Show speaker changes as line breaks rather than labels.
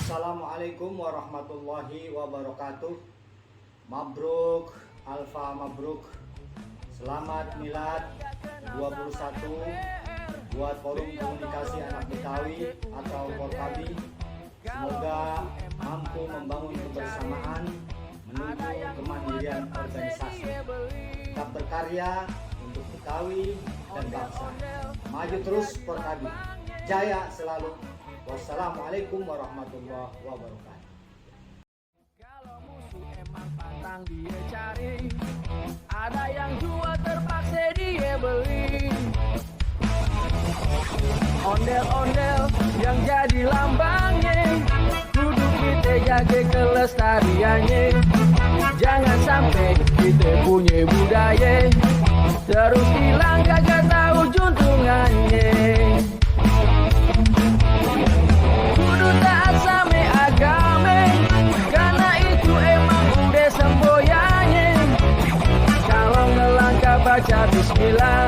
Assalamualaikum warahmatullahi wabarakatuh. Mabruk, Alfa Mabruk. Selamat Milad 21 buat Forum Komunikasi Anak Betawi atau Forkabi. Semoga mampu membangun kebersamaan menuju kemandirian organisasi. Tetap berkarya untuk Betawi dan bangsa. Maju terus Forkabi. Jaya selalu. Wassalamualaikum warahmatullahi wabarakatuh.
Kalau musuh emang pantang dia cari, ada yang jual terpaksa dia beli. Ondel-ondel yang jadi lambangnya, kudu kita jaga kelestariannya. Jangan sampai kita punya budaya terus hilang kagak tahu juntungannya. Kudu taat sama agama, karena itu emang udah semboyannya. Kalau ngelangkah baca bismillah,